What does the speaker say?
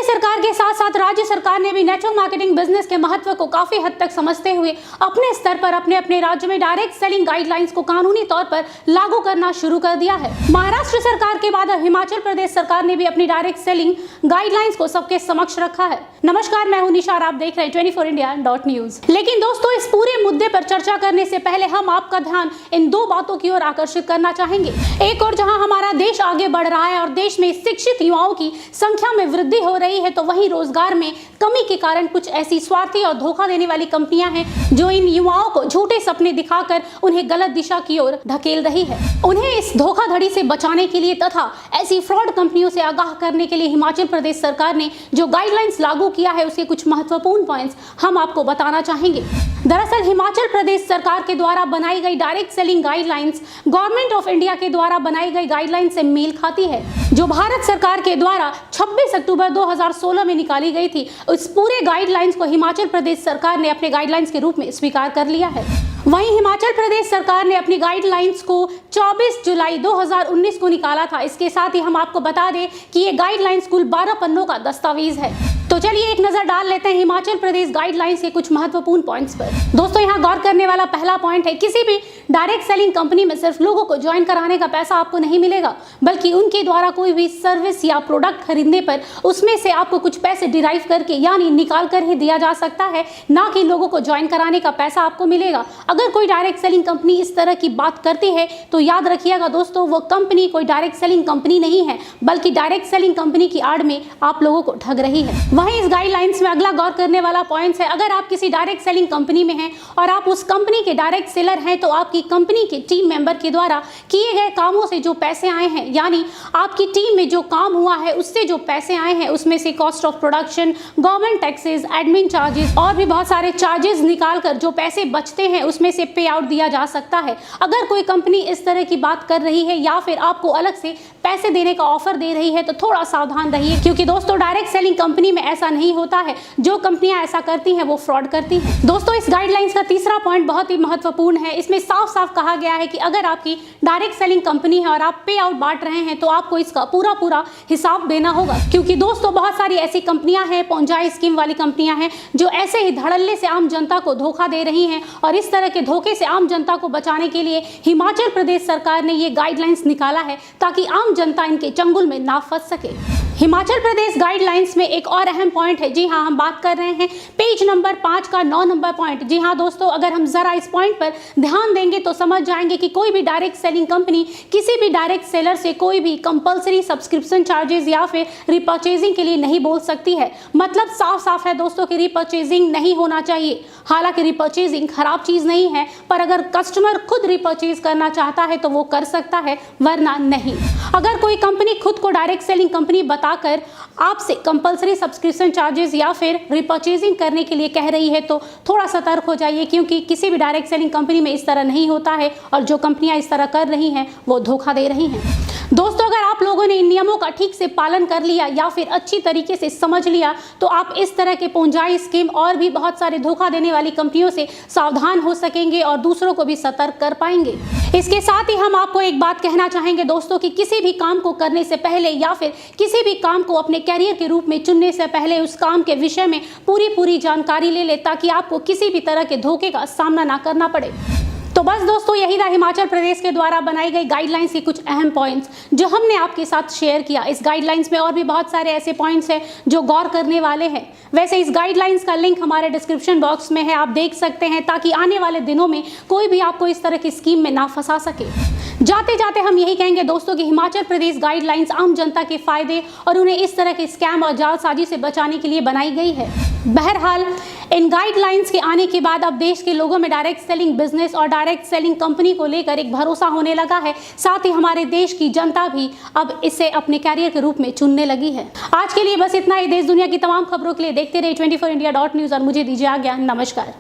सरकार के साथ साथ राज्य सरकार ने भी नेटवर्क मार्केटिंग बिजनेस के महत्व को काफी हद तक समझते हुए अपने स्तर पर अपने अपने राज्य में डायरेक्ट सेलिंग गाइडलाइंस को कानूनी तौर पर लागू करना शुरू कर दिया है। महाराष्ट्र सरकार के बाद अब हिमाचल प्रदेश सरकार ने भी अपनी डायरेक्ट सेलिंग गाइडलाइंस को सबके समक्ष रखा है। नमस्कार, मैं हूं निशा और आप देख रहे हैं 24india.news। लेकिन दोस्तों, इस पूरे मुद्दे पर चर्चा करने से पहले हम आपका ध्यान इन दो बातों की ओर आकर्षित करना चाहेंगे। एक और जहां हमारा देश आगे बढ़ रहा है और देश में शिक्षित युवाओं की संख्या में वृद्धि हो रही है, तो वहीं रोजगार में कमी के कारण कुछ ऐसी स्वार्थी और धोखा देने वाली कंपनियां हैं जो इन युवाओं को झूठे सपने दिखाकर उन्हें गलत दिशा की ओर धकेल रही है। उन्हें इस धोखाधड़ी से बचाने के लिए तथा ऐसी फ्रॉड कंपनियों से आगाह करने के लिए हिमाचल प्रदेश सरकार ने जो गाइडलाइंस लागू किया है, उसके कुछ महत्वपूर्ण पॉइंट्स हम आपको बताना चाहेंगे। दरअसल हिमाचल प्रदेश सरकार के द्वारा बनाई गई direct selling guidelines government of India के द्वारा बनाई गई गाइडलाइंस से मेल खाती है, जो भारत सरकार के द्वारा 26 अक्टूबर 2016 में निकाली गई थी। इस पूरे गाइडलाइंस को हिमाचल प्रदेश सरकार ने अपने गाइडलाइंस के रूप में स्वीकार कर लिया है। वहीं हिमाचल प्रदेश सरकार ने अपनी गाइडलाइंस को 24 जुलाई 2019 को निकाला था। इसके साथ ही हम आपको बता दें कि ये गाइडलाइंस कुल 12 पन्नों का दस्तावेज है। तो चलिए एक नजर डाल लेते हैं हिमाचल प्रदेश गाइडलाइंस के कुछ महत्वपूर्ण पॉइंट्स पर। दोस्तों, यहाँ गौर करने वाला पहला पॉइंट है, किसी भी डायरेक्ट सेलिंग कंपनी में सिर्फ लोगों को ज्वाइन कराने का पैसा आपको नहीं मिलेगा, बल्कि उनके द्वारा कोई भी सर्विस या प्रोडक्ट खरीदने पर उसमें से आपको कुछ पैसे डिराइव करके यानी निकाल कर ही दिया जा सकता है, ना कि लोगों को ज्वाइन कराने का पैसा आपको मिलेगा। अगर कोई डायरेक्ट सेलिंग कंपनी इस तरह की बात करती है तो याद रखिएगा दोस्तों, वो कंपनी कोई डायरेक्ट सेलिंग कंपनी नहीं है, बल्कि डायरेक्ट सेलिंग कंपनी की आड़ में आप लोगों को ठग रही है। वहीं इस गाइडलाइंस में अगला गौर करने वाला पॉइंट है, अगर आप किसी डायरेक्ट सेलिंग कंपनी में हैं और आप उस कंपनी के डायरेक्ट सेलर हैं, तो आपकी कंपनी के टीम मेंबर के द्वारा किए गए कामों से जो पैसे आए हैं, यानी आपकी टीम में जो काम हुआ है उससे जो पैसे आए हैं, उसमें से cost of production, government taxes, admin charges और भी बहुत सारे चार्जेस निकाल कर जो पैसे बचते हैं उसमें से पे आउट दिया जा सकता है। अगर कोई कंपनी इस तरह की बात कर रही है या फिर आपको अलग से पैसे देने का ऑफर दे रही है, तो थोड़ा सावधान रहिए, क्योंकि दोस्तों डायरेक्ट सेलिंग कंपनी में ऐसा नहीं होता है। जो कंपनियां ऐसा करती हैं वो फ्रॉड करती हैं। दोस्तों, इस गाइडलाइंस का तीसरा पॉइंट बहुत ही महत्वपूर्ण है। इसमें साफ साफ कहा गया है कि अगर आपकी डायरेक्ट सेलिंग कंपनी है और आप पे आउट बांट रहे हैं, तो आपको इसका पूरा हिसाब देना होगा, क्योंकि दोस्तों बहुत सारी ऐसी कंपनियां हैं, पोंजाई स्कीम वाली कंपनियां हैं, जो ऐसे ही धड़ल्ले से आम जनता को धोखा दे रही हैं। और इस तरह के धोखे से आम जनता को बचाने के लिए हिमाचल प्रदेश सरकार ने ये गाइडलाइंस निकाला है, ताकि आम जनता इनके चंगुल में ना फंस सके। हिमाचल प्रदेश गाइडलाइंस में एक और अहम पॉइंट है। जी हाँ, हम बात कर रहे हैं पेज नंबर 5 का 9 नंबर पॉइंट। जी हाँ दोस्तों, अगर हम जरा इस पॉइंट पर ध्यान देंगे तो समझ जाएंगे कि कोई भी डायरेक्ट सेलिंग कंपनी किसी भी डायरेक्ट सेलर से कोई भी कंपलसरी सब्सक्रिप्शन चार्जेस या फिर रिपर्चेजिंग के लिए नहीं बोल सकती है। मतलब साफ साफ है दोस्तों कि रिपर्चेजिंग नहीं होना चाहिए। हालांकि रिपर्चेजिंग खराब चीज नहीं है, पर अगर कस्टमर खुद रिपर्चेज करना चाहता है तो वो कर सकता है, वरना नहीं। अगर कोई कंपनी खुद को डायरेक्ट सेलिंग कंपनी बताकर आपसे कंपलसरी सब्सक्रिप्शन चार्जेस या फिर रिपर्चेजिंग करने के लिए कह रही है, तो थोड़ा सतर्क हो जाइए, क्योंकि किसी भी डायरेक्ट सेलिंग कंपनी में इस तरह नहीं होता है, और जो कंपनियां इस तरह कर रही हैं वो धोखा दे रही हैं। दोस्तों, अगर आप लोगों ने इन नियमों का ठीक से पालन कर लिया या फिर अच्छी तरीके से समझ लिया, तो आप इस तरह के पोंजाई स्कीम और भी बहुत सारे धोखा देने वाली कंपनियों से सावधान हो सकेंगे और दूसरों को भी सतर्क कर पाएंगे। इसके साथ ही हम आपको एक बात कहना चाहेंगे दोस्तों, कि किसी भी काम को करने से पहले या फिर किसी भी काम को अपने कैरियर के रूप में चुनने से पहले उस काम के विषय में पूरी जानकारी ले ले, ताकि आपको किसी भी तरह के धोखे का सामना ना करना पड़े। तो बस दोस्तों, यही था हिमाचल प्रदेश के द्वारा बनाई गई गाइडलाइंस के कुछ अहम पॉइंट्स जो हमने आपके साथ शेयर किया। इस गाइडलाइंस में और भी बहुत सारे ऐसे पॉइंट्स हैं जो गौर करने वाले हैं। वैसे इस गाइडलाइंस का लिंक हमारे डिस्क्रिप्शन बॉक्स में है, आप देख सकते हैं, ताकि आने वाले दिनों में कोई भी आपको इस तरह की स्कीम में ना फंसा सके। जाते जाते हम यही कहेंगे दोस्तों कि हिमाचल प्रदेश गाइडलाइंस आम जनता के फायदे और उन्हें इस तरह के स्कैम और जालसाजी से बचाने के लिए बनाई गई है। बहरहाल इन गाइडलाइंस के आने के बाद अब देश के लोगों में डायरेक्ट सेलिंग बिजनेस और डायरेक्ट सेलिंग कंपनी को लेकर एक भरोसा होने लगा है। साथ ही हमारे देश की जनता भी अब इसे अपने कैरियर के रूप में चुनने लगी है। आज के लिए बस इतना ही। देश दुनिया की तमाम खबरों के लिए देखते रहिए 24india.news और मुझे दीजिए आज्ञा। नमस्कार।